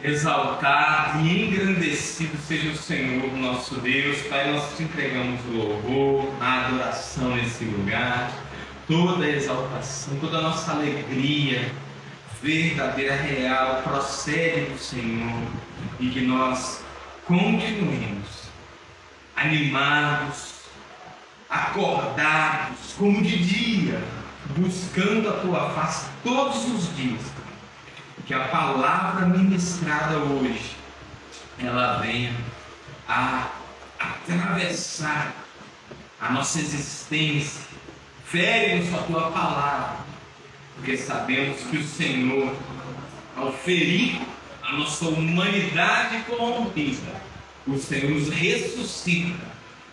Exaltado e engrandecido seja o Senhor, nosso Deus. Pai, nós te entregamos o louvor, a adoração nesse lugar, toda a exaltação, toda a nossa alegria verdadeira, real, procede do Senhor, e que nós continuemos animados, acordados, como de dia, buscando a tua face todos os dias. Que a palavra ministrada hoje, ela venha a atravessar a nossa existência. Fere-nos a tua palavra, porque sabemos que o Senhor, ao ferir a nossa humanidade corrompida, o Senhor nos ressuscita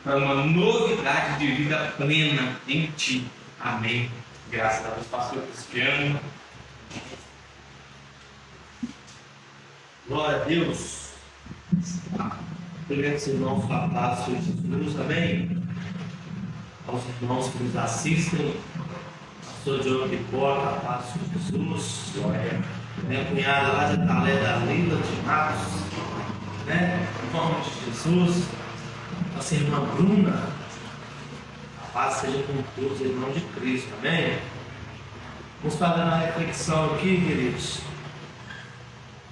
para uma novidade de vida plena em Ti. Amém. Graças a Deus, pastor Cristiano. Glória a Deus. Obrigado aos irmãos da paz de Jesus, amém? Aos irmãos que nos assistem, pastor Diogo de Porta, a paz de Jesus, minha cunhada lá de Italé da Lila, de Matos, né? Em nome de Jesus, nossa irmã Bruna, a paz seja com todos, irmãos de Cristo, amém? Vamos fazer uma reflexão aqui, queridos,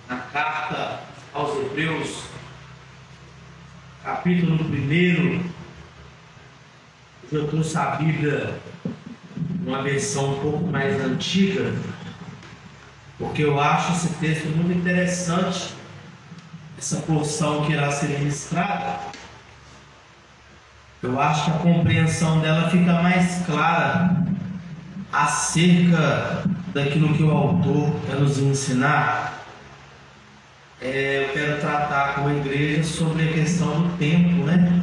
na carta aos Hebreus, capítulo 1. Eu trouxe a Bíblia numa versão um pouco mais antiga, porque eu acho esse texto muito interessante, essa porção que irá ser ministrada. Eu acho que a compreensão dela fica mais clara acerca daquilo que o autor quer nos ensinar. Eu quero tratar com a igreja sobre a questão do tempo, né?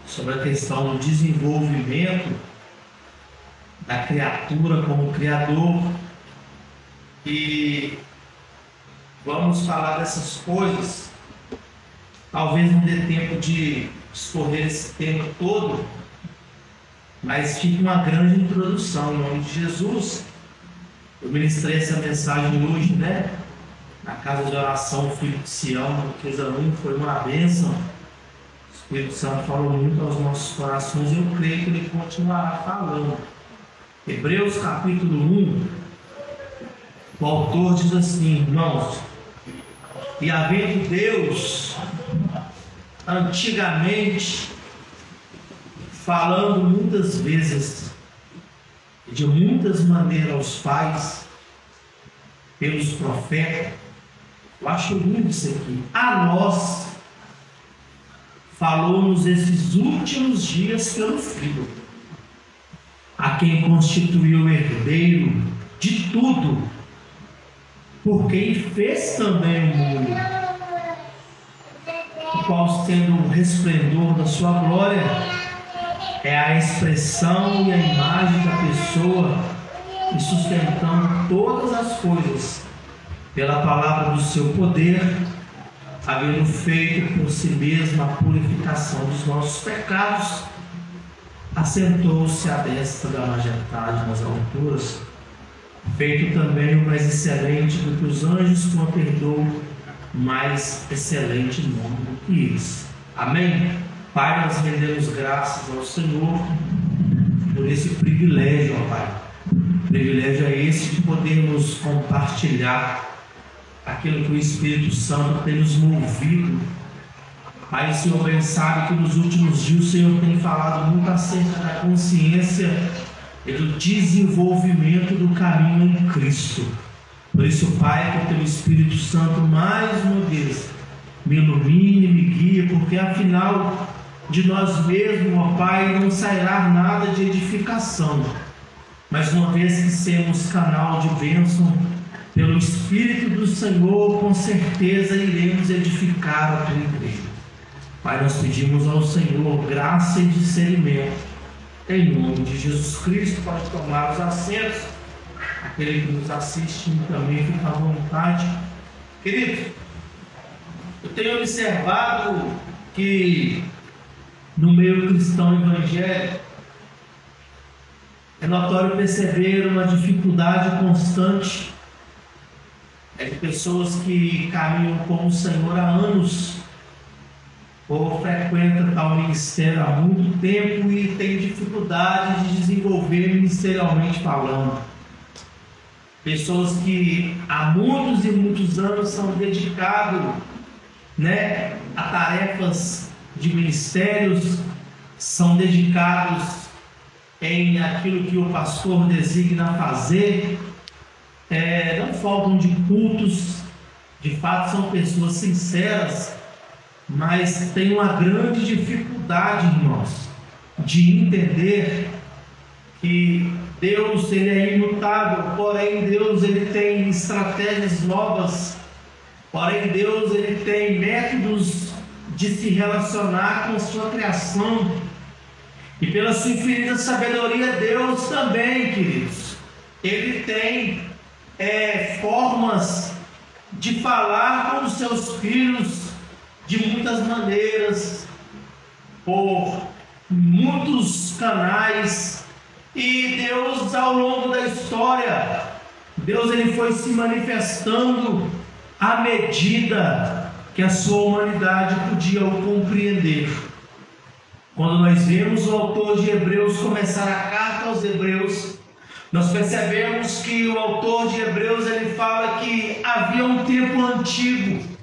Sobre a questão do desenvolvimento da criatura como criador. E vamos falar dessas coisas. Talvez não dê tempo de escorrer esse tema todo, mas fica uma grande introdução em nome de Jesus. Eu ministrei essa mensagem hoje, né? Na casa de oração, o Filho de Sião, que foi uma bênção. O Espírito Santo falou muito aos nossos corações e eu creio que ele continuará falando. Hebreus capítulo 1, o autor diz assim, irmãos: e havendo Deus antigamente falando muitas vezes e de muitas maneiras aos pais pelos profetas, eu acho lindo isso aqui, a nós falou-nos esses últimos dias pelo Filho, a quem constituiu o herdeiro de tudo, por quem fez também o mundo, o qual, sendo o resplendor da sua glória, é a expressão e a imagem da pessoa, e sustentando todas as coisas pela palavra do seu poder, havendo feito por si mesma a purificação dos nossos pecados, assentou-se à destra da majestade nas alturas, feito também o mais excelente do que os anjos, quanto herdou mais excelente nome do que eles. Amém? Pai, nós rendemos graças ao Senhor por esse privilégio, ó Pai. O privilégio é esse de podermos compartilhar aquilo que o Espírito Santo tem nos movido. Pai, o Senhor bem sabe que nos últimos dias o Senhor tem falado muito acerca da consciência e do desenvolvimento do caminho em Cristo. Por isso, Pai, que o Teu Espírito Santo mais uma vez me ilumine, me guie, porque afinal de nós mesmos, ó Pai, não sairá nada de edificação, mas uma vez que sermos canal de bênção pelo Espírito do Senhor, com certeza iremos edificar a Tua igreja. Pai, nós pedimos ao Senhor graça e discernimento, em nome de Jesus Cristo. Pode tomar os assentos. Aquele que nos assiste também fica à vontade. Querido, eu tenho observado que no meio cristão evangélico é notório perceber uma dificuldade constante é de pessoas que caminham com o Senhor há anos, ou frequentam tal ministério há muito tempo e tem dificuldade de desenvolver ministerialmente falando. Pessoas que há muitos e muitos anos são dedicados, a tarefas de ministérios, são dedicados em aquilo que o pastor designa fazer, não faltam de cultos, de fato são pessoas sinceras, mas tem uma grande dificuldade, irmãos, de entender que Deus ele é imutável, porém Deus ele tem estratégias novas, porém Deus ele tem métodos de se relacionar com a sua criação, e pela sua infinita sabedoria Deus também, queridos, ele tem formas de falar com os seus filhos de muitas maneiras, por muitos canais. E Deus, ao longo da história, Deus ele foi se manifestando à medida que a sua humanidade podia o compreender. Quando nós vemos o autor de Hebreus começar a carta aos Hebreus, nós percebemos que o autor de Hebreus ele fala que havia um tempo antigo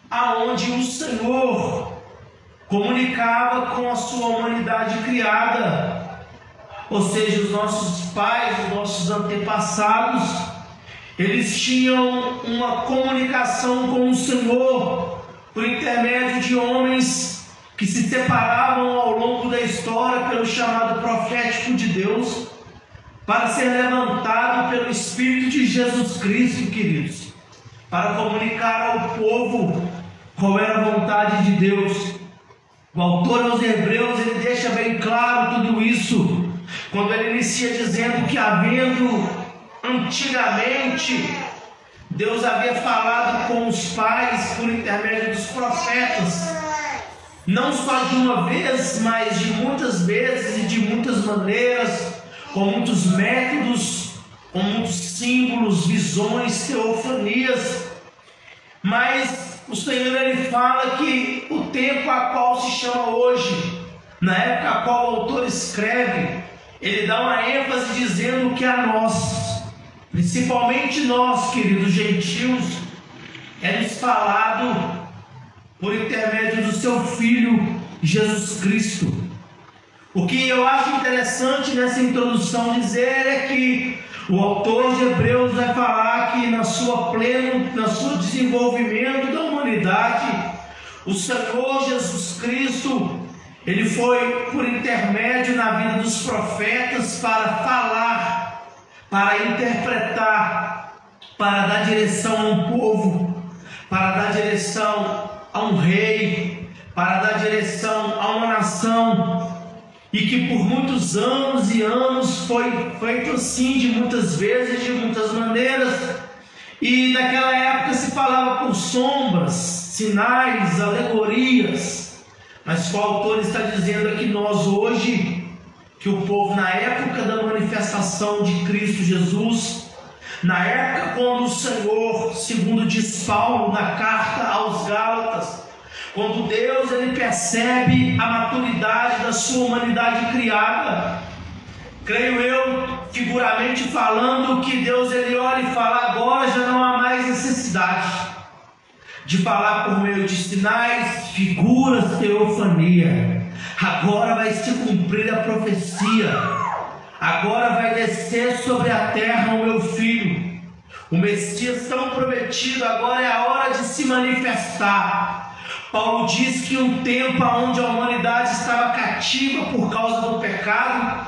aonde o Senhor comunicava com a sua humanidade criada, ou seja, os nossos pais, os nossos antepassados, eles tinham uma comunicação com o Senhor por intermédio de homens que se separavam ao longo da história pelo chamado profético de Deus, para ser levantado pelo Espírito de Jesus Cristo, queridos, para comunicar ao povo qual era a vontade de Deus. O autor aos Hebreus ele deixa bem claro tudo isso quando ele inicia dizendo que, havendo antigamente Deus havia falado com os pais por intermédio dos profetas, não só de uma vez, mas de muitas vezes e de muitas maneiras, com muitos métodos, com muitos símbolos, visões, teofanias. Mas o Senhor ele fala que o tempo a qual se chama hoje, na época a qual o autor escreve, ele dá uma ênfase dizendo que a nós, principalmente nós, queridos gentios, é-nos falado por intermédio do seu Filho Jesus Cristo. O que eu acho interessante nessa introdução dizer é que o autor de Hebreus vai falar que no seu desenvolvimento da humanidade, o Senhor Jesus Cristo, ele foi por intermédio na vida dos profetas para falar, para interpretar, para dar direção a um povo, para dar direção a um rei, para dar direção a uma nação. E que por muitos anos e anos foi feito assim, de muitas vezes, de muitas maneiras. E naquela época se falava por sombras, sinais, alegorias. Mas o autor está dizendo é que nós hoje, que o povo na época da manifestação de Cristo Jesus, na época quando o Senhor, segundo diz Paulo na carta aos Gálatas, quando Deus ele percebe a maturidade da sua humanidade criada, creio eu, figuramente falando, que Deus ele olha e fala: agora já não há mais necessidade de falar por meio de sinais, figuras, teofania. Agora vai se cumprir a profecia. Agora vai descer sobre a terra o meu filho, o Messias tão prometido. Agora é a hora de se manifestar. Paulo diz que um tempo onde a humanidade estava cativa por causa do pecado,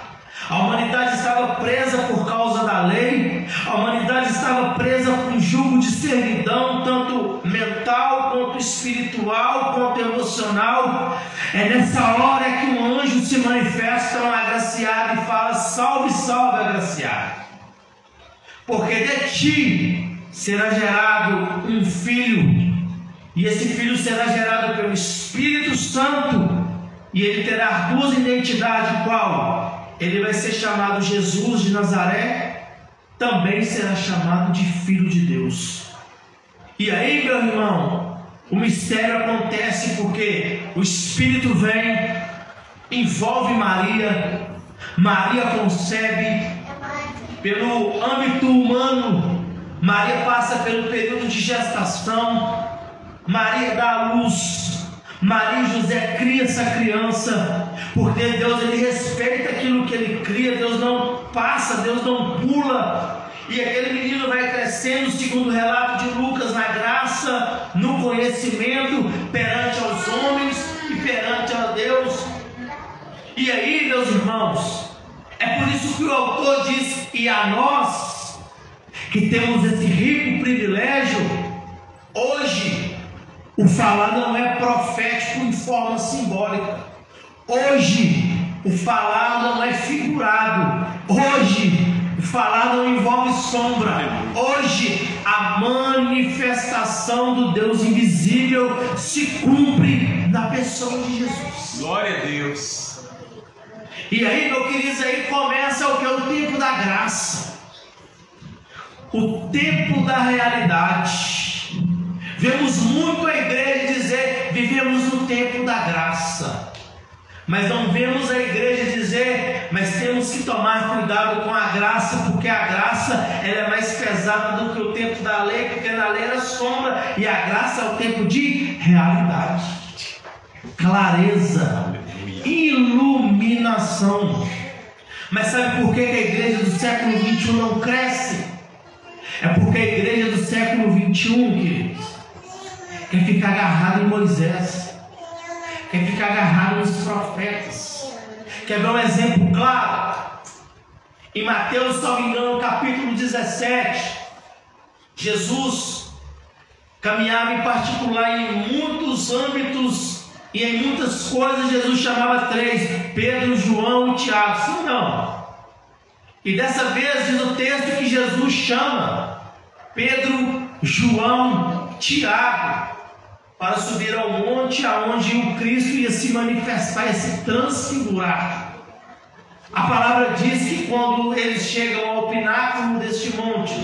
a humanidade estava presa por causa da lei, a humanidade estava presa por um jugo de servidão, tanto mental, quanto espiritual, quanto emocional. É nessa hora que um anjo se manifesta um agraciado e fala: salve, salve, agraciado, porque de ti será gerado um filho, e esse filho será gerado pelo Espírito Santo, e ele terá duas identidades. Qual? Ele vai ser chamado Jesus de Nazaré, também será chamado de Filho de Deus. E aí, meu irmão, o mistério acontece porque o Espírito vem, envolve Maria, Maria concebe. Pelo âmbito humano, Maria passa pelo período de gestação, Maria dá à luz, Maria e José cria essa criança, porque Deus ele respeita aquilo que ele cria, Deus não passa, Deus não pula, e aquele menino vai crescendo, segundo o relato de Lucas, na graça, no conhecimento, perante aos homens e perante a Deus. E aí, meus irmãos, é por isso que o autor diz, e a nós, que temos esse rico privilégio, hoje, o falar não é profético em forma simbólica. Hoje, o falar não é figurado. Hoje, o falar não envolve sombra. Hoje, a manifestação do Deus invisível se cumpre na pessoa de Jesus. Glória a Deus. E aí, meu querido, aí começa o que é o tempo da graça, o tempo da realidade. Vemos muito a igreja dizer, vivemos no tempo da graça, mas não vemos a igreja dizer, mas temos que tomar cuidado com a graça, porque a graça ela é mais pesada do que o tempo da lei, porque na lei era sombra, e a graça é o tempo de realidade, clareza, iluminação. Mas sabe por que a igreja do século 21 não cresce? É porque a igreja do século 21, queridos, quer ficar agarrado em Moisés, quer ficar agarrado nos profetas. Quer ver um exemplo claro? Em Mateus, se não me engano, capítulo 17, Jesus caminhava em particular em muitos âmbitos. E em muitas coisas Jesus chamava três: Pedro, João e Tiago. Sim, não. E dessa vez diz o texto que Jesus chama Pedro, João, Tiago para subir ao monte aonde o Cristo ia se manifestar, ia se transfigurar. A palavra diz que quando eles chegam ao pináculo deste monte,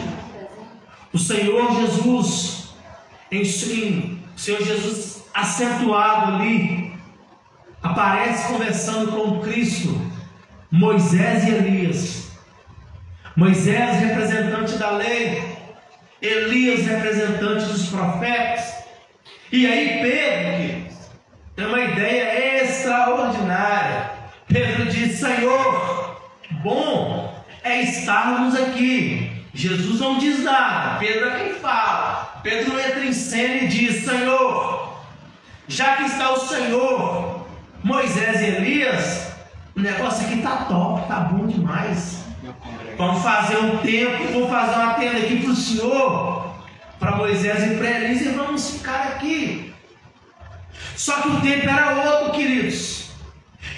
o Senhor Jesus, acentuado ali, aparece conversando com Cristo, Moisés e Elias. Moisés, representante da lei, Elias, representante dos profetas. E aí Pedro tem uma ideia extraordinária. Pedro diz: Senhor, bom é estarmos aqui. Jesus não diz nada, Pedro é quem fala. Pedro entra em cena e diz: Senhor, já que está o Senhor, Moisés e Elias, o negócio aqui está top, está bom demais. Vamos fazer um templo, vamos fazer uma tenda aqui para o Senhor, para Moisés e para Elias, e vamos ficar aqui. Só que o tempo era outro, queridos.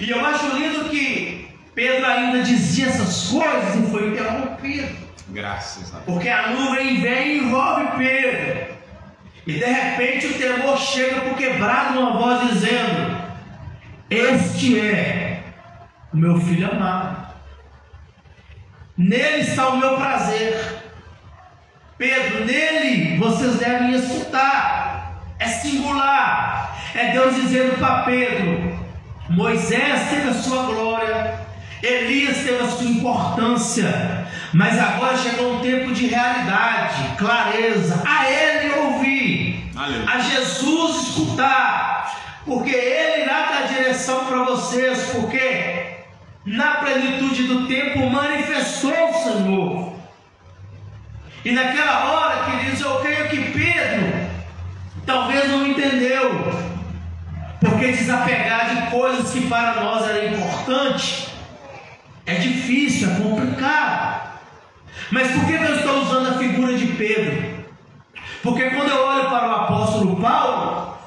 E eu acho lindo que Pedro ainda dizia essas coisas e foi interrompido. Graças a Deus. Porque a nuvem vem e envolve Pedro. E de repente o temor chega por quebrado, uma voz dizendo: este é o meu filho amado, nele está o meu prazer. Pedro, nele vocês devem escutar. É singular. É Deus dizendo para Pedro: Moisés teve a sua glória, Elias teve a sua importância, mas agora chegou um tempo de realidade, clareza, a Ele ouvir, a Jesus escutar, porque Ele irá dar direção para vocês, porque na plenitude do tempo manifestou o Senhor. E naquela hora, queridos, eu creio que Pedro talvez não entendeu, porque desapegar de coisas que para nós eram importantes é difícil, é complicado. Mas por que eu estou usando a figura de Pedro? Porque quando eu olho para o apóstolo Paulo,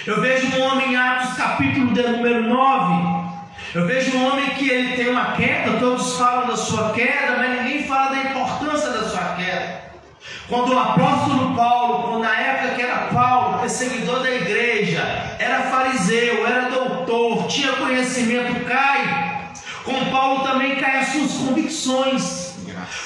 eu vejo um homem em Atos capítulo de número 9. Eu vejo um homem que ele tem uma queda, todos falam da sua queda, mas ninguém fala da importância da sua queda. Quando o apóstolo Paulo, quando na época que era Paulo, perseguidor da igreja, era fariseu, era doutor, tinha conhecimento, cai. Com Paulo também cai as suas convicções.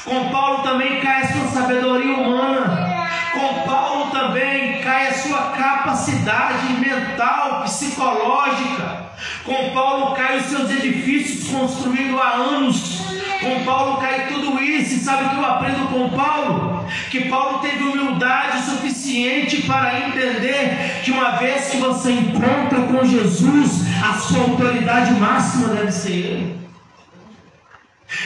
Com Paulo também cai a sua sabedoria humana. Com Paulo também cai a sua capacidade mental, psicológica. Com Paulo cai os seus edifícios construídos há anos. Com Paulo cai tudo isso. E sabe o que eu aprendo com Paulo? Que Paulo teve humildade suficiente para entender que uma vez que você encontra com Jesus, a sua autoridade máxima deve ser Ele.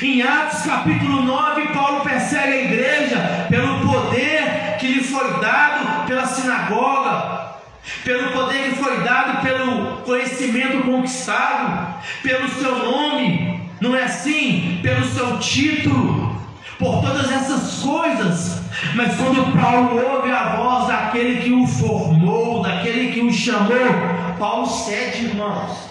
Em Atos capítulo 9, Paulo persegue a igreja pelo poder que lhe foi dado pela sinagoga, pelo poder que foi dado pelo conhecimento conquistado, pelo seu nome, não é assim? Pelo seu título, por todas essas coisas. Mas quando Paulo ouve a voz daquele que o formou, daquele que o chamou, Paulo cede, irmãos.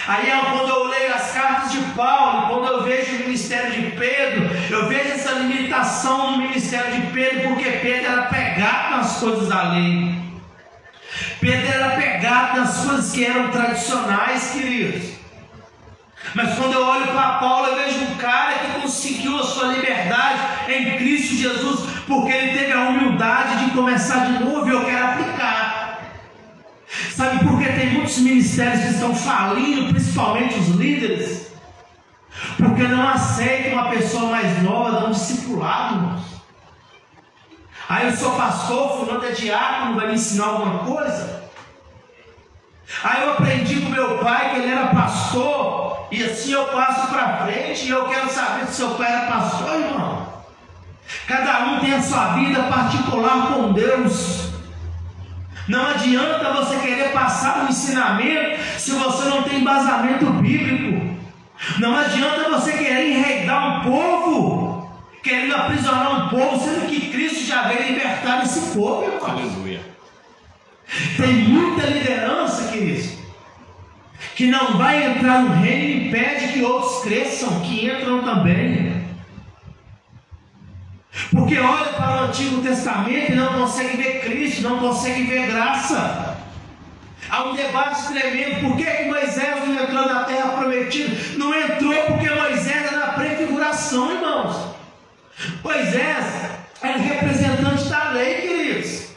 Aí quando eu leio as cartas de Paulo, quando eu vejo o ministério de Pedro, eu vejo essa limitação no ministério de Pedro, porque Pedro era pegado nas coisas da lei. Pedro era pegado nas coisas que eram tradicionais, queridos. Mas quando eu olho para Paulo, eu vejo um cara que conseguiu a sua liberdade em Cristo Jesus, porque ele teve a humildade de começar de novo, e eu quero aplicar. Sabe por que tem muitos ministérios que estão falindo, principalmente os líderes? Porque não aceitam uma pessoa mais nova dar um discipulado, irmãos. Aí eu sou pastor, fulano é diácono, vai me ensinar alguma coisa? Aí eu aprendi com meu pai que ele era pastor, e assim eu passo para frente, e eu quero saber se seu pai era pastor, irmão. Cada um tem a sua vida particular com Deus. Não adianta você querer passar um ensinamento se você não tem embasamento bíblico. Não adianta você querer enredar um povo, querendo aprisionar um povo, sendo que Cristo já veio libertar esse povo, irmão. Aleluia. Tem muita liderança, queridos, que não vai entrar no reino e impede que outros cresçam, que entram também. Porque olha para o Antigo Testamento e não consegue ver Cristo, não consegue ver graça. Há um debate tremendo. Por que Moisés não entrou na terra prometida? Não entrou porque Moisés era na prefiguração, irmãos. Moisés era representante da lei, queridos.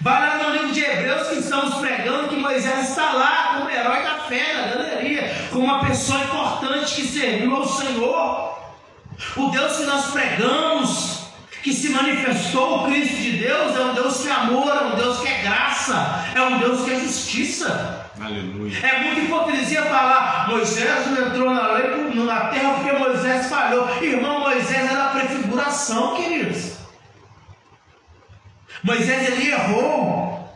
Vai lá no livro de Hebreus que estamos pregando que Moisés está lá como herói da fé, na galeria, como uma pessoa importante que serviu ao Senhor. O Deus que nós pregamos, que se manifestou, o Cristo de Deus, é um Deus que é amor, é um Deus que é graça, é um Deus que é justiça. Aleluia. É muita hipocrisia falar, Moisés não entrou na terra porque Moisés falhou. Irmão, Moisés era a prefiguração, queridos. Moisés, ele errou.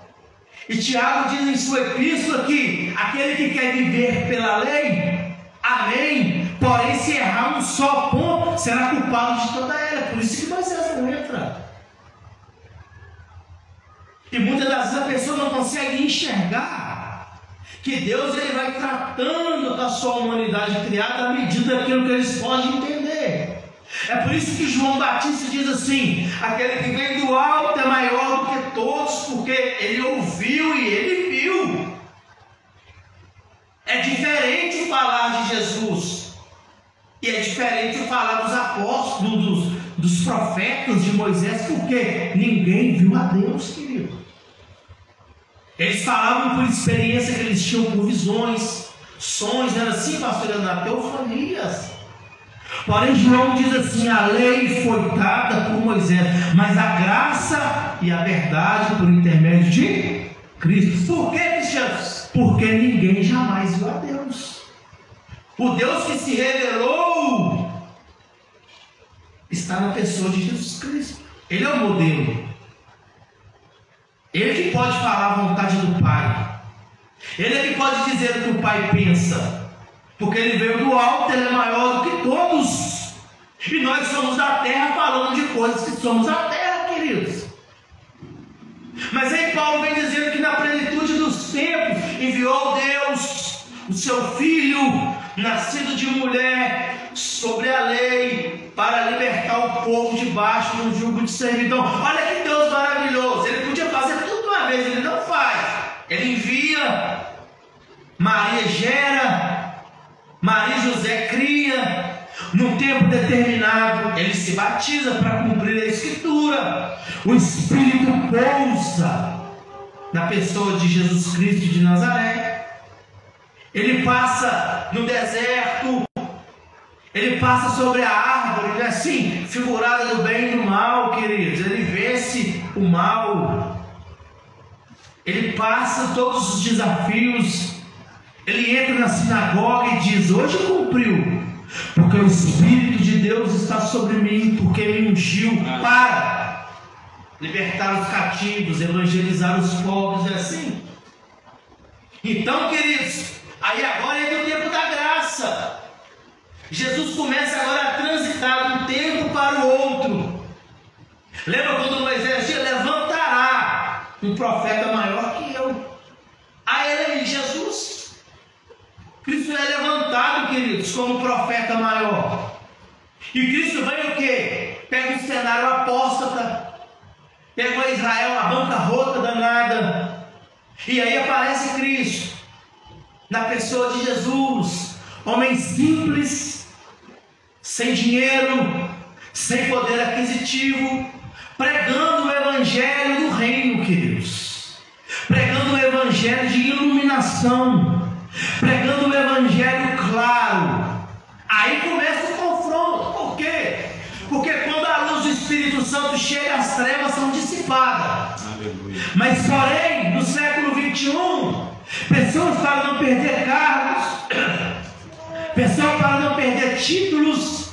E Tiago diz em sua epístola que aquele que quer viver pela lei, amém, porém se errar um só ponto, será culpado de toda ela. Por isso que Moisés não entra. E muitas das vezes a pessoa não consegue enxergar que Deus ele vai tratando da sua humanidade criada à medida daquilo que eles podem entender. É por isso que João Batista diz assim: aquele que vem do alto é maior do que todos, porque ele ouviu e ele viu. É diferente falar de Jesus, e é diferente falar dos apóstolos, dos profetas de Moisés, porque ninguém viu a Deus, querido. Eles falavam por experiência que eles tinham por visões, sonhos, era assim, pastor, na teofanias. Porém, João diz assim: a lei foi dada por Moisés, mas a graça e a verdade por intermédio de Cristo. Por que, Cristianos? Porque ninguém jamais viu a Deus. O Deus que se revelou está na pessoa de Jesus Cristo. Ele é o modelo. Ele que pode falar a vontade do Pai. Ele é que pode dizer o que o Pai pensa. Porque ele veio do alto, ele é maior do que todos. E nós somos da terra falando de coisas que somos da terra, queridos. Mas aí Paulo vem dizendo que na plenitude dos tempos enviou Deus o seu Filho, nascido de mulher, sobre a lei, para libertar o povo debaixo do jugo de servidão. Olha que Deus maravilhoso. Ele podia fazer tudo de uma vez, ele não faz. Ele envia, Maria gera, Maria e José cria, num tempo determinado, ele se batiza para cumprir a Escritura. O Espírito pousa na pessoa de Jesus Cristo de Nazaré. Ele passa no deserto, ele passa sobre a árvore, não é assim? Figurada do bem e do mal, queridos. Ele vence o mal. Ele passa todos os desafios. Ele entra na sinagoga e diz: hoje cumpriu, porque o Espírito de Deus está sobre mim, porque Ele me ungiu para libertar os cativos, evangelizar os pobres, é assim. Então, queridos, aí agora é o tempo da graça. Jesus começa agora a transitar de um tempo para o outro. Lembra quando Moisés dizia: levantará um profeta maior que eu? Aí ele, Jesus, Cristo é levantado, queridos, como profeta maior. E Cristo vem o quê? Pega o cenário apóstata, pegou Israel na bancarrota danada, e aí aparece Cristo na pessoa de Jesus, homem simples, sem dinheiro, sem poder aquisitivo, pregando o evangelho do reino, queridos, pregando o evangelho de iluminação, pregando o evangelho claro. Aí começa o confronto. Por quê? Porque quando a luz do Espírito Santo chega, as trevas são dissipadas. Aleluia. Mas porém, no século 21, pessoas para não perder cargos, pessoas para não perder títulos,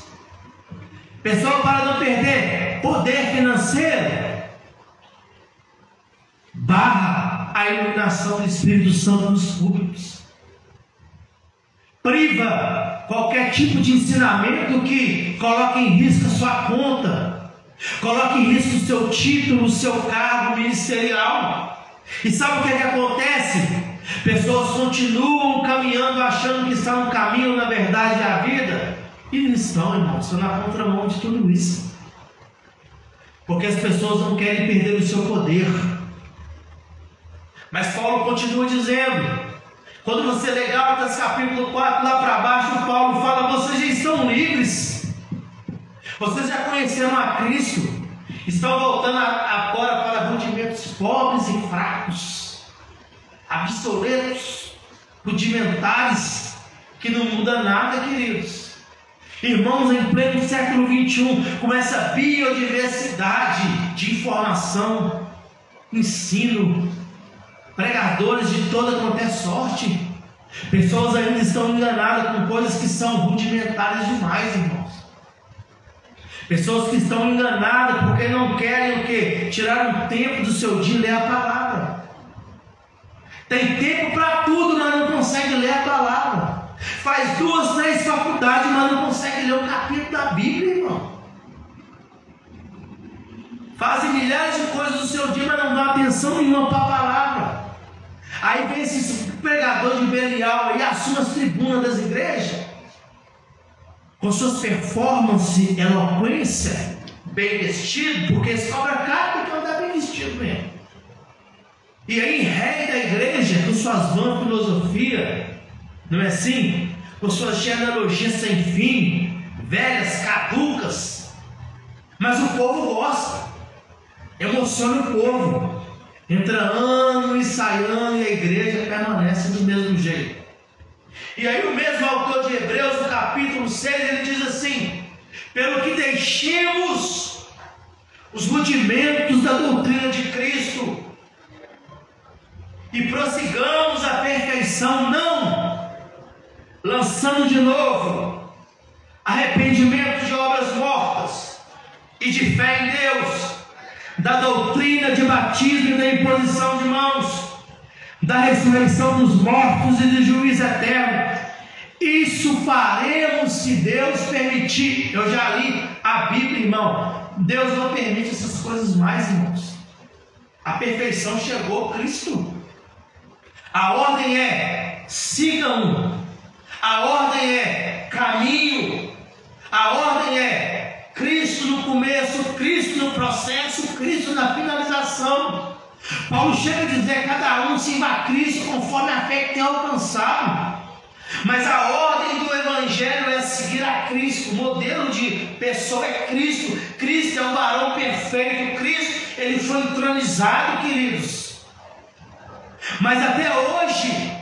pessoas para não perder poder financeiro, barra a iluminação do Espírito Santo nos púlpitos, priva qualquer tipo de ensinamento que coloque em risco a sua conta, coloque em risco o seu título, o seu cargo ministerial. E sabe o que acontece? Pessoas continuam caminhando achando que estão no caminho, na verdade, da vida, e não estão, irmãos, estão na contramão de tudo isso, porque as pessoas não querem perder o seu poder. Mas Paulo continua dizendo, quando você lê Gálatas capítulo 4, lá para baixo, Paulo fala: vocês já estão livres, vocês já conheceram a Cristo, estão voltando agora para rudimentos pobres e fracos, obsoletos, rudimentares, que não muda nada, queridos. Irmãos, em pleno século 21, com essa biodiversidade de informação, ensino, pregadores de toda quanto é sorte, pessoas ainda estão enganadas com coisas que são rudimentares demais, irmãos. Pessoas que estão enganadas porque não querem o quê? Tirar um tempo do seu dia e ler a palavra. Tem tempo para tudo, mas não consegue ler a palavra. Faz 2, 3 faculdades, mas não consegue ler o capítulo da Bíblia, irmão. Fazem milhares de coisas no seu dia, mas não dão atenção nenhuma para a palavra. Aí vem esse pregador de Belial e assume as tribunas das igrejas, com suas performances, eloquência, bem vestido, porque esse cobra caro porque não está bem vestido mesmo. E aí, rei da igreja, com suas vãs filosofias, não é assim? Com suas genealogias sem fim, velhas, caducas. Mas o povo gosta, emociona o povo. Entra ano e sai ano e a igreja permanece do mesmo jeito. E aí o mesmo autor de Hebreus, no capítulo 6, ele diz assim: pelo que deixemos os rudimentos da doutrina de Cristo e prossigamos a perfeição, não lançando de novo arrependimento de obras mortas e de fé em Deus, da doutrina de batismo e da imposição de mãos, da ressurreição dos mortos e do juízo eterno. Isso faremos se Deus permitir. Eu já li a Bíblia, irmão. Deus não permite essas coisas mais, irmãos. A perfeição chegou, Cristo. A ordem é: sigam. A ordem é: caminho. A ordem é: Cristo no começo, Cristo no processo, Cristo na finalização. Paulo chega a dizer: cada um sirva a Cristo conforme a fé que tem alcançado. Mas a ordem do Evangelho é seguir a Cristo. O modelo de pessoa é Cristo. Cristo é um varão perfeito. Cristo, ele foi entronizado, queridos. Mas até hoje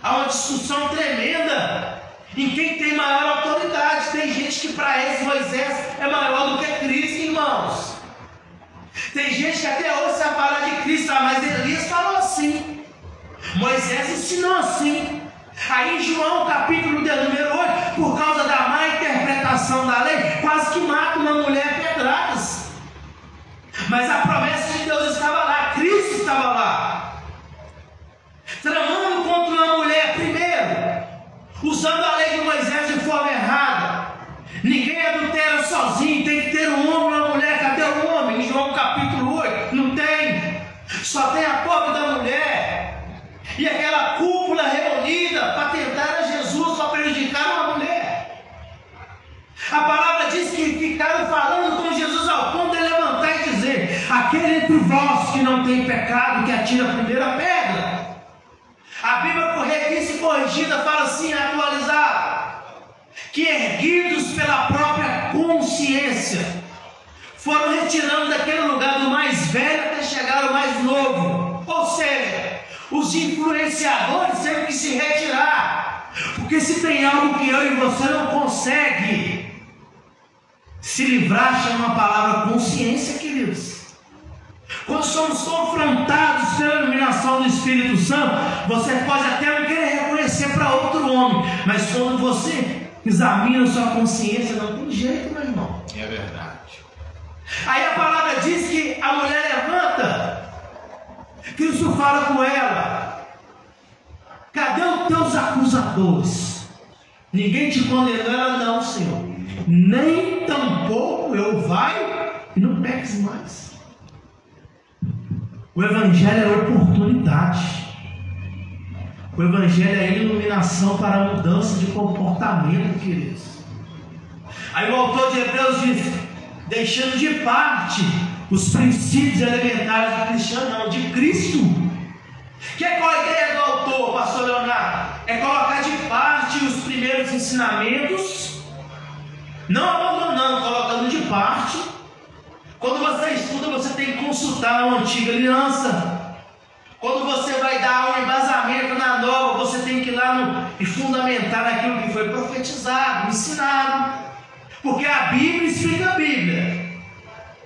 há uma discussão tremenda em quem tem maior autoridade. Tem gente que para eles Moisés é maior do que Cristo, irmãos. Tem gente que até hoje vai falar de Cristo, mas Elias falou assim, Moisés ensinou assim. Aí em João capítulo de número 8, por causa da má interpretação da lei, quase que mata uma mulher a pedradas. Mas a promessa de Deus estava lá, Cristo estava lá, tramando contra uma mulher primeiro, usando a lei de Moisés de forma errada. Ninguém adultera sozinho, tem que ter um homem e uma mulher. Cadê o homem? Em João capítulo 8, não tem. Só tem a pobre da mulher e aquela cúpula reunida para tentar a Jesus, para prejudicar uma mulher. A palavra diz que ficaram falando com Jesus ao ponto de levantar e dizer: aquele entre vós que não tem pecado, que atira a primeira pedra. A Bíblia revista e corrigida fala assim, atualizada, que erguidos pela própria consciência, foram retirando daquele lugar do mais velho até chegar ao mais novo. Ou seja, os influenciadores têm que se retirar, porque se tem algo que eu e você não consegue se livrar, chama a palavra consciência, queridos. Quando somos confrontados pela iluminação do Espírito Santo, você pode até não querer reconhecer para outro homem, mas quando você examina sua consciência, não tem jeito, meu irmão. É verdade. Aí a palavra diz que a mulher levanta, Cristo fala com ela: cadê os teus acusadores? Ninguém te condenou? Ela: não, Senhor, nem tampouco eu vai e não peques mais. O Evangelho é oportunidade. O Evangelho é iluminação para a mudança de comportamento, queridos. Aí o autor de Hebreus diz: deixando de parte os princípios elementares do cristiano, não, de Cristo. Qual a ideia do autor, pastor Leonardo? É colocar de parte os primeiros ensinamentos, não abandonando, colocando de parte. Quando você estuda, você tem que consultar a antiga aliança. Quando você vai dar um embasamento na nova, você tem que ir lá e fundamentar naquilo que foi profetizado, ensinado. Porque a Bíblia explica a Bíblia.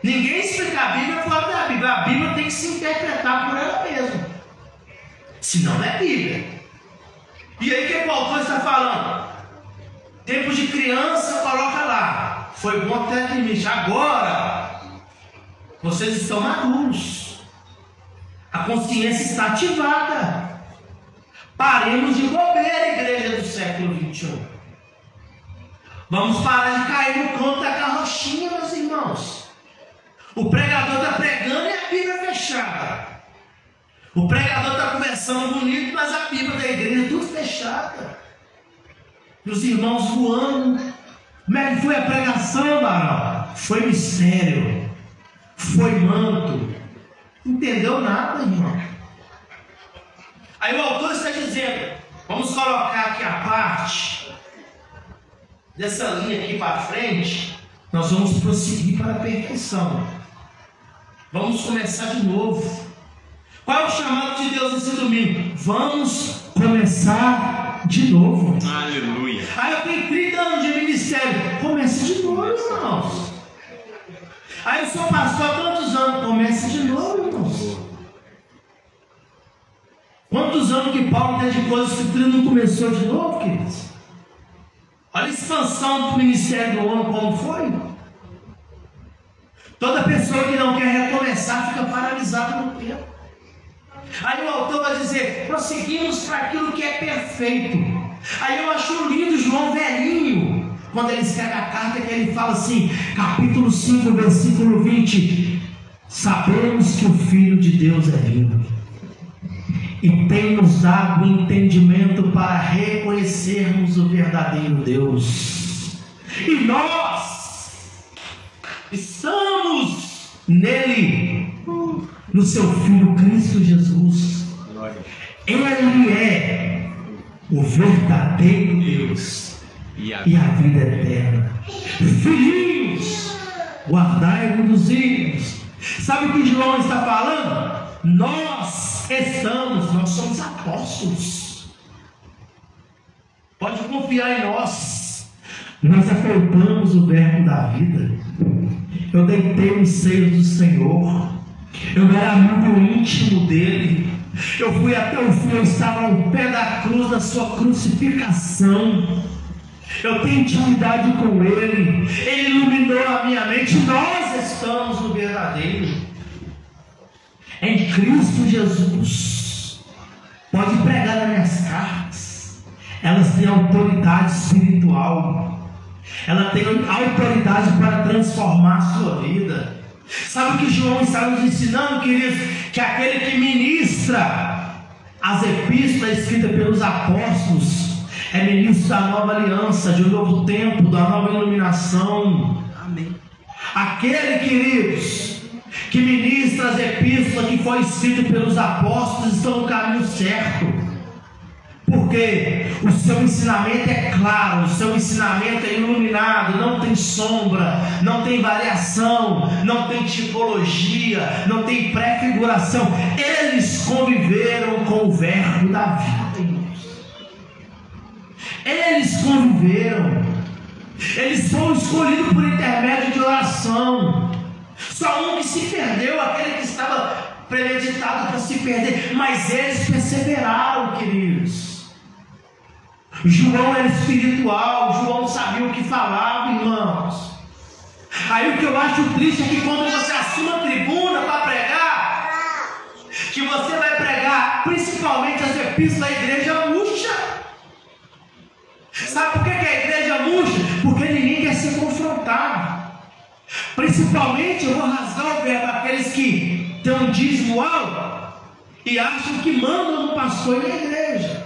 Ninguém explica a Bíblia fora da Bíblia. A Bíblia tem que se interpretar por ela mesma. Senão não é Bíblia. E aí o que o autor está falando? Tempo de criança, coloca lá. Foi bom até o limite. Agora, vocês estão maduros. A consciência está ativada. Paremos de bobeira, igreja do século 21. Vamos parar de cair no canto da carrochinha, meus irmãos. O pregador está pregando e a Bíblia fechada. O pregador está conversando bonito, mas a Bíblia da igreja tudo fechada. E os irmãos voando. Como é que foi a pregação, varão? Foi mistério. Foi manto. Não entendeu nada, irmão. Aí o autor está dizendo: vamos colocar aqui a parte dessa linha aqui para frente. Nós vamos prosseguir para a perfeição. Vamos começar de novo. Qual é o chamado de Deus nesse domingo? Vamos começar de novo. Aleluia. Aí eu tenho 30 anos de ministério. Comece de novo, irmãos. Aí eu sou pastor há tantos anos. Comece de novo, irmãos. Quantos anos que Paulo dedicou a escritura não começou de novo, queridos? Olha a expansão do ministério do homem como foi. Toda pessoa que não quer recomeçar fica paralisada no tempo. Aí o autor vai dizer: prosseguimos para aquilo que é perfeito. Aí eu acho lindo João velhinho, quando ele escreve a carta, que ele fala assim, capítulo 5, versículo 20: sabemos que o Filho de Deus é vivo e tem nos dado o entendimento para reconhecermos o verdadeiro Deus. E nós estamos nele, no seu Filho Cristo Jesus. Ele é o verdadeiro Deus e a vida eterna. Filhinhos, guardai-vos dos ímpios. Sabe o que João está falando? Nós somos apóstolos. Pode confiar em nós. Nós acoltamos o verbo da vida. Eu deitei nos seios do Senhor. Eu era amigo íntimo dele. Eu fui até o fim, eu estava ao pé da cruz, da sua crucificação. Eu tenho intimidade com ele. Ele iluminou a minha mente. Nós estamos no verdadeiro, em Cristo Jesus. Pode pregar nas minhas cartas. Elas têm autoridade espiritual. Ela tem autoridade para transformar a sua vida. Sabe o que João está nos ensinando, queridos? Que aquele que ministra as epístolas escritas pelos apóstolos é ministro da nova aliança, de um novo tempo, da nova iluminação. Amém. Aquele, queridos, que ministra as epístolas que foi escrito pelos apóstolos estão no caminho certo. Porque o seu ensinamento é claro, o seu ensinamento é iluminado, não tem sombra, não tem variação, não tem tipologia, não tem prefiguração. Eles conviveram com o verbo da vida, irmãos. Eles conviveram. Eles foram escolhidos por intermédio de oração. Só um que se perdeu, aquele que estava premeditado para se perder, mas eles perseveraram, queridos. João era espiritual, João sabia o que falava, irmãos. Aí o que eu acho triste é que quando você assume a tribuna para pregar, que você vai pregar principalmente as epístolas da igreja murcha. Sabe por que a igreja murcha? Porque ninguém quer ser confrontado. Principalmente, eu vou rasgar o verbo, aqueles que têm um dízimo alto e acham que mandam no pastor e na igreja.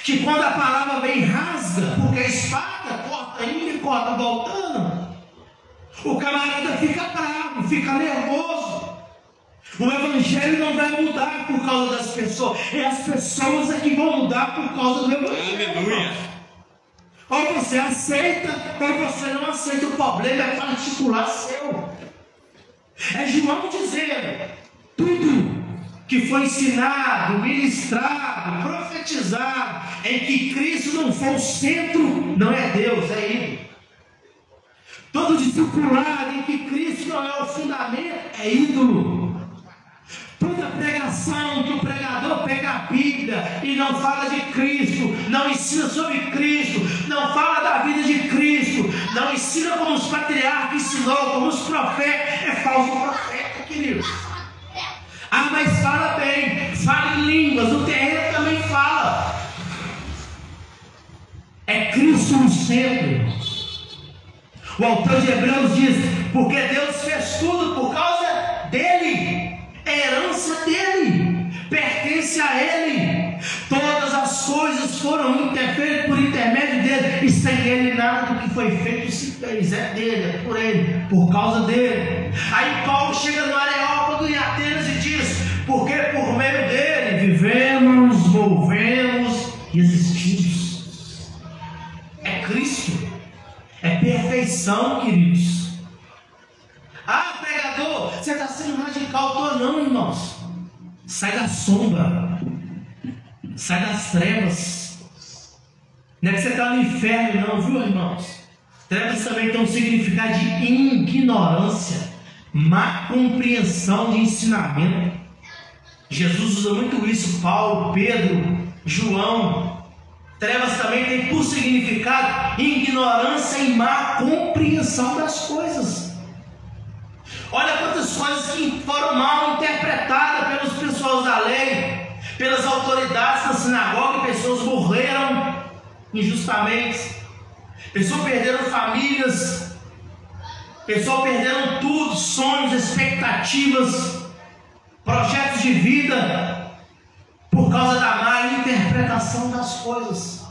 Que quando a palavra vem rasga, porque a espada corta indo e corta voltando, o camarada fica bravo, fica nervoso. O evangelho não vai mudar por causa das pessoas, é as pessoas é que vão mudar por causa do evangelho. Aleluia. Ou você aceita, ou você não aceita. O problema é particular seu. É João dizendo: tudo que foi ensinado, ministrado, profetizado, em que Cristo não for o centro, não é Deus, é ídolo. Todo discipulado em que Cristo não é o fundamento, é ídolo. Toda pregação que o pregador pega a Bíblia e não fala de Cristo, não ensina sobre Cristo, não fala da vida de Cristo, não ensina como os patriarcas ensinou, como os profetas, é falso profeta, querido. Ah, mas fala bem, fala em línguas, o terreno também fala. É Cristo no centro. O autor de Hebreus diz: porque Deus fez tudo por causa dele, é herança dele, pertence a ele. Todas as coisas foram feitas por intermédio dele, e sem ele nada do que foi feito se fez. É dele, é por ele, por causa dele. Aí Paulo chega no Areópago em Atenas e diz: porque por meio dele vivemos, movemos e existimos. É Cristo, é perfeição, queridos. Ah, pregador, você está sendo radical. Tô não, irmãos. Sai da sombra, sai das trevas. Não é que você está no inferno não, viu, irmãos? Trevas também tem um significado de ignorância, má compreensão de ensinamento. Jesus usa muito isso, Paulo, Pedro, João. Trevas também tem por significado ignorância e má compreensão das coisas. Olha quantas coisas que foram mal interpretadas pelos pessoas da lei, pelas autoridades da sinagoga. Pessoas morreram injustamente, pessoas perderam famílias, pessoas perderam tudo, sonhos, expectativas, projetos de vida, por causa da má interpretação das coisas.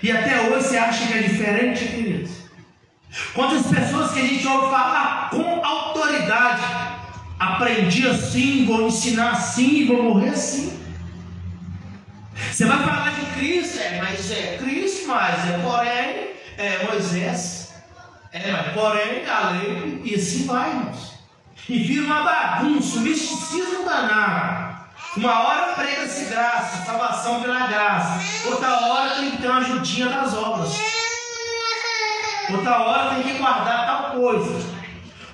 E até hoje você acha que é diferente, queridos? Quantas pessoas que a gente ouve falar com autoridade: aprendi assim, vou ensinar assim, vou morrer assim. Você vai falar de Cristo, mas é Cristo, mas porém, Moisés, mas porém, a lei, e assim vai, irmãos. E vira uma bagunça, um misticismo danado. Uma hora prega-se graça, salvação pela graça. Outra hora tem que ter uma ajudinha das obras. Outra hora tem que guardar tal coisa.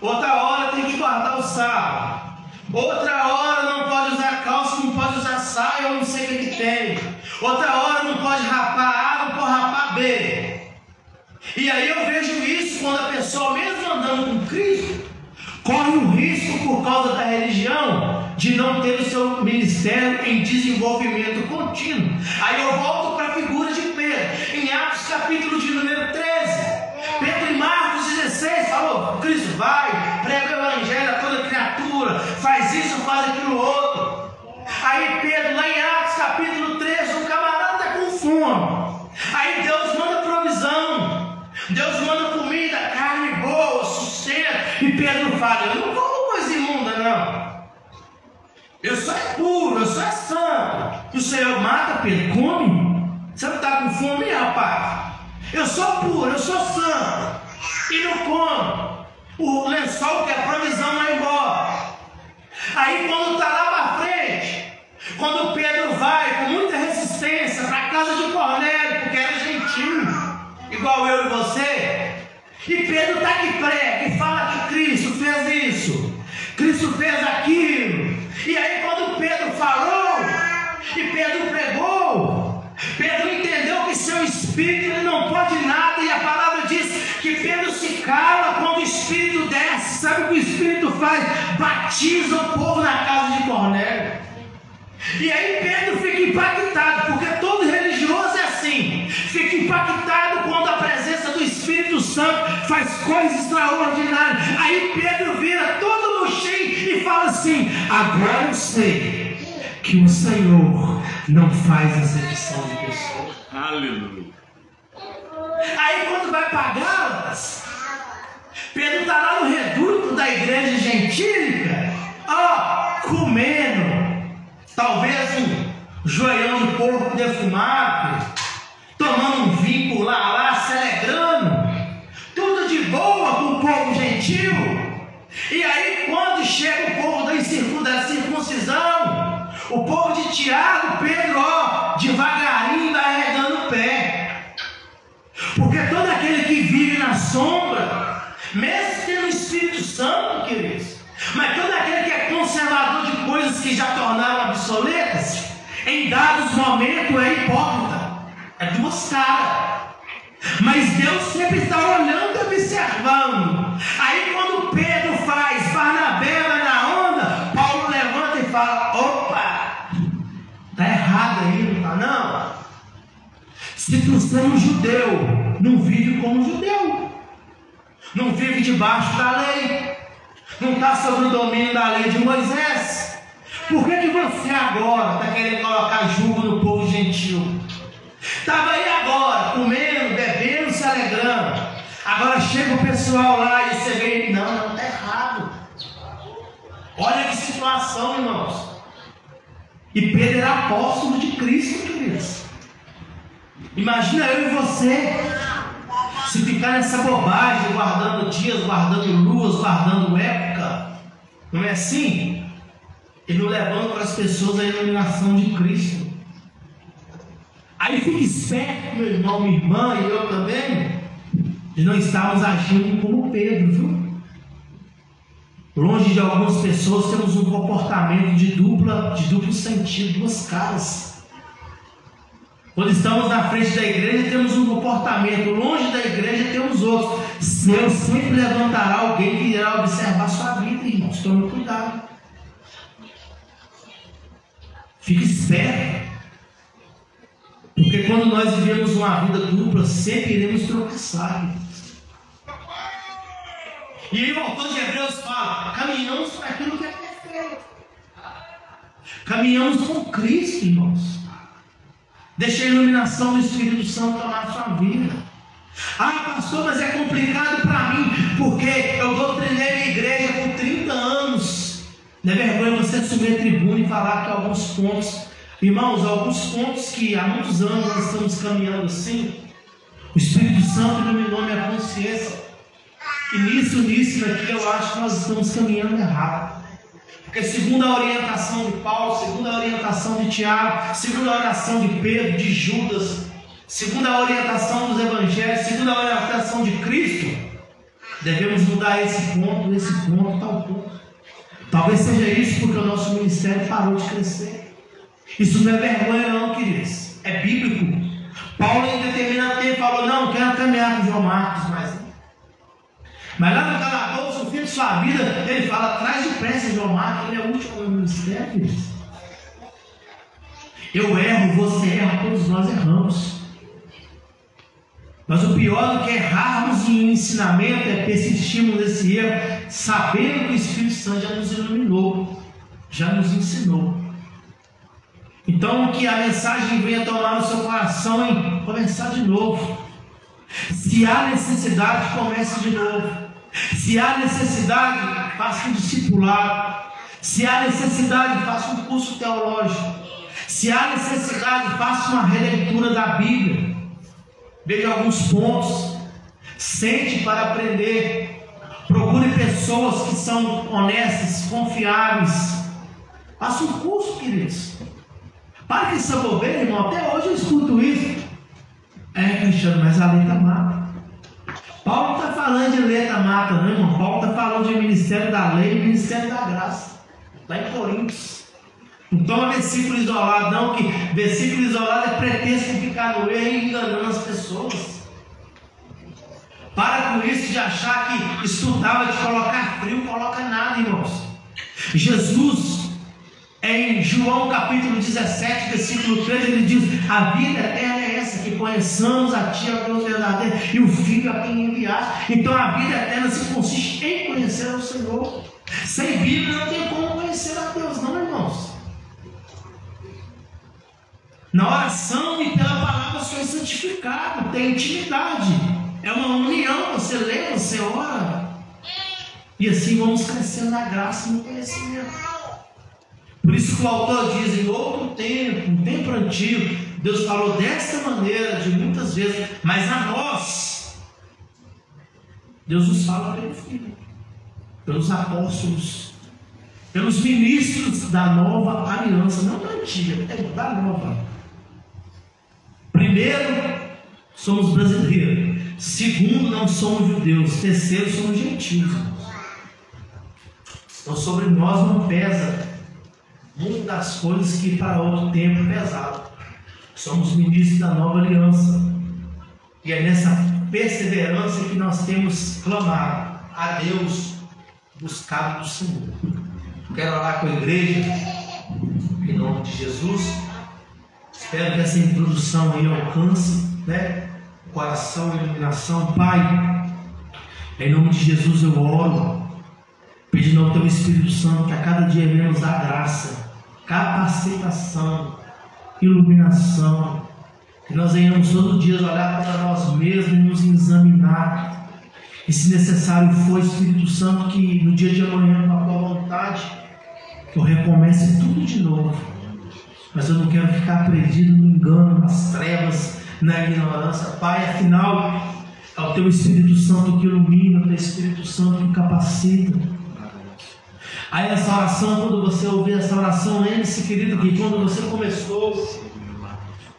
Outra hora tem que guardar o sábado. Outra hora não pode usar calça, não pode usar saia, eu não sei o que tem. Outra hora não pode rapar A, não pode rapar B. E aí eu vejo isso quando a pessoa, mesmo andando com Cristo, corre o risco por causa da religião de não ter o seu ministério em desenvolvimento contínuo. Aí eu volto para a figura de Pedro, em Atos capítulo de número 13. Pedro em Marcos 16 falou: Cristo, vai, prega o evangelho a toda criatura, faz isso, faz aquilo outro. Aí Pedro, lá em Atos capítulo 13, o camarada está com fome. Aí Deus manda provisão, Deus manda comida, carne boa, sustento. E Pedro fala: eu não como coisa imunda, não. Eu sou puro, eu sou santo. E o Senhor mata, Pedro, come. Você não está com fome, rapaz? Eu sou puro, eu sou santo. E não como. O lençol que é provisão vai embora. Aí quando está lá para frente, quando Pedro vai com muita resistência para a casa de Cornélio, porque era gentil, igual eu e você, e Pedro está que prega e fala que Cristo fez isso, Cristo fez aquilo. E aí quando Pedro falou e Pedro pregou, Pedro entendeu que seu espírito ele não pode nada, e a palavra diz que Pedro se cala quando o espírito desce. Sabe o que o espírito faz? Batiza o povo na casa de Cornélio. E aí Pedro fica impactado, porque todo religioso é assim, fica impactado quando a presença do Espírito Santo faz coisas extraordinárias. Aí Pedro vira todo murchinho e fala assim: agora eu sei que o Senhor não faz acepção de pessoas. Aleluia. Aí quando vai para Gálatas, Pedro está lá no reduto da igreja gentílica, comendo talvez um joelhão de porco defumado, tomando um vinho por lá, se alegrando, tudo de boa com o povo gentil. E aí quando chega o povo da circuncisão, o povo de Tiago, Pedro, devagarinho vai arregando o pé. Porque todo aquele que vive na sombra, mesmo tendo o Espírito Santo, queridos, mas todo aquele que é conservador de coisas que já tornaram obsoletas, em dados momentos é hipócrita, é duas caras. Mas Deus sempre está olhando e observando. Aí quando Pedro faz, Barnabé vai na onda, Paulo levanta e fala: opa, está errado aí, não está não? Se tu é um judeu, não vive como judeu, não vive debaixo da lei, não está sob o domínio da lei de Moisés, por que você agora está querendo colocar jugo no povo gentil? Estava aí agora, comendo, bebendo, se alegrando. Agora chega o pessoal lá e você vê: não, está errado. Olha que situação, irmãos. E Pedro era apóstolo de Cristo, queridos. Imagina eu e você, se ficar nessa bobagem, guardando dias, guardando luas, guardando época, não é assim? E não levando para as pessoas a iluminação de Cristo. Aí fique esperto, meu irmão, minha irmã e eu também, de não estarmos agindo como Pedro, viu? Longe de algumas pessoas temos um comportamento de duplo sentido, duas caras. Quando estamos na frente da igreja, temos um comportamento, longe da igreja temos outros. Deus sempre levantará alguém que irá observar sua vida, irmãos. Tome cuidado. Fique esperto. Porque quando nós vivemos uma vida dupla, sempre iremos tropeçar. E aí o autor de Hebreus fala: caminhamos para aquilo que é perfeito. Caminhamos com Cristo, irmãos. Deixa a iluminação do Espírito Santo tomar a sua vida. Pastor, mas é complicado para mim, porque eu doutrinei a igreja por 30 anos. Não é vergonha você subir a tribuna e falar que alguns pontos Irmãos, alguns pontos que há muitos anos nós estamos caminhando assim, o Espírito Santo iluminou minha consciência. E nisso aqui eu acho que nós estamos caminhando errado. Porque segundo a orientação de Paulo, segundo a orientação de Tiago, segundo a orientação de Pedro, de Judas, segundo a orientação dos evangelhos, segundo a orientação de Cristo, devemos mudar esse ponto, tal ponto. Talvez seja isso porque o nosso ministério parou de crescer. Isso não é vergonha não, queridos. É bíblico. Paulo em determinado tempo falou, não, quero caminhar com João Marcos, mas lá no calabouço, no fim de sua vida, ele fala, traz depressa João Marcos, ele é o último no ministério, queridos. Eu erro, você erra, todos nós erramos. Mas o pior do que errarmos em ensinamento é persistirmos nesse erro, sabendo que o Espírito Santo já nos iluminou, já nos ensinou. Então que a mensagem venha tomar no seu coração e começar de novo. Se há necessidade, comece de novo. Se há necessidade, faça um discipulado. Se há necessidade, faça um curso teológico. Se há necessidade, faça uma releitura da Bíblia. Veja alguns pontos. Sente para aprender. Procure pessoas que são honestas, confiáveis. Faça um curso, queridos. Para que essa bobeira, irmão. Até hoje eu escuto isso. Cristiano, mas a letra mata. Paulo não está falando de letra mata, não, irmão. Paulo está falando de ministério da lei e ministério da graça. Lá em Coríntios. Não toma versículo isolado, não, que versículo isolado é pretexto de ficar no erro e enganando as pessoas. Para com isso de achar que estudar vai te colocar frio, não coloca nada, irmãos. Jesus, em João capítulo 17, versículo 13, ele diz: a vida eterna é essa, que conheçamos a Ti, a Deus verdadeiro, e o Filho a quem enviaste. Então a vida eterna se consiste em conhecer o Senhor. Sem Bíblia não tem como conhecer a Deus, não, irmãos. Na oração e pela palavra você é santificado, tem intimidade. É uma união, você lê, você ora. E assim vamos crescendo na graça e no conhecimento. Por isso que o autor diz, em outro tempo, um tempo antigo, Deus falou desta maneira, de muitas vezes, mas a nós, Deus nos fala pelo Filho, pelos apóstolos, pelos ministros da nova aliança, não da antiga, é da nova. Primeiro, somos brasileiros. Segundo, não somos judeus. Terceiro, somos gentios. Então sobre nós não pesa muitas das coisas que para outro tempo pesavam. Somos ministros da nova aliança. E é nessa perseverança que nós temos clamado a Deus, buscado do Senhor. Quero orar com a igreja, em nome de Jesus. Espero que essa introdução aí alcance, o coração e a iluminação. Pai, em nome de Jesus eu oro, pedindo ao Teu Espírito Santo que a cada dia venha nos dar graça, capacitação, iluminação, que nós venhamos todos os dias olhar para nós mesmos e nos examinar. E se necessário for, Espírito Santo, que no dia de amanhã, com a Tua vontade, que eu recomece tudo de novo. Mas eu não quero ficar perdido no engano, nas trevas, na ignorância. Pai, afinal, é o Teu Espírito Santo que ilumina, é o Teu Espírito Santo que capacita. Aí essa oração, quando você ouvir essa oração, lembre-se, querido, que quando você começou,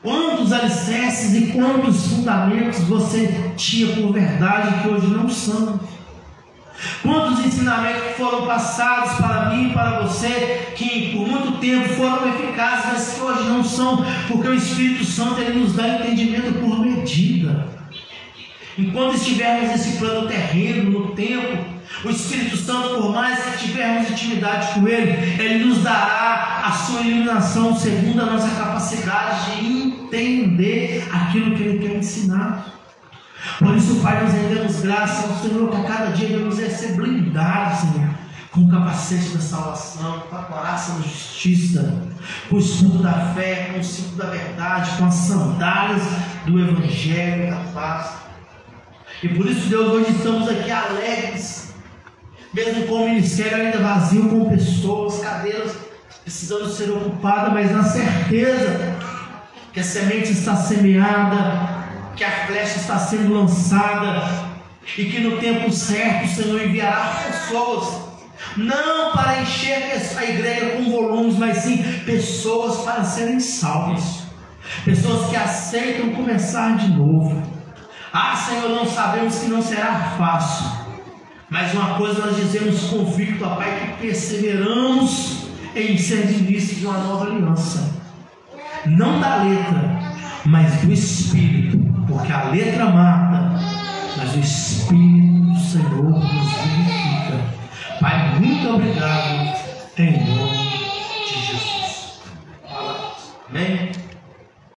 quantos alicerces e quantos fundamentos você tinha por verdade que hoje não são. Quantos ensinamentos foram passados para mim e para você, que por muito tempo foram eficazes, mas que hoje não são, porque o Espírito Santo ele nos dá entendimento por medida. Enquanto estivermos nesse plano terreno, no tempo, o Espírito Santo, por mais que tivermos intimidade com Ele nos dará a sua iluminação segundo a nossa capacidade de entender aquilo que Ele quer ensinar. Por isso, Pai, nós rendemos graça ao Senhor, que a cada dia devemos ser blindados, Senhor, com o capacete da salvação, com a coraça da justiça, com o escudo da fé, com o cinto da verdade, com as sandálias do Evangelho e da paz. E por isso, Deus, hoje estamos aqui alegres, mesmo com o ministério ainda vazio, com pessoas, cadeiras precisando ser ocupada, mas na certeza que a semente está semeada, que a flecha está sendo lançada, e que no tempo certo o Senhor enviará pessoas, não para encher a igreja com volumes, mas sim pessoas para serem salvas, pessoas que aceitam começar de novo. Senhor, não sabemos que não será fácil, mas uma coisa nós dizemos convicto, ó Pai, que perseveramos em ser de início de uma nova aliança, não da letra, mas do Espírito, porque a letra mata, mas o Espírito do Senhor nos vivifica. Pai, muito obrigado, em nome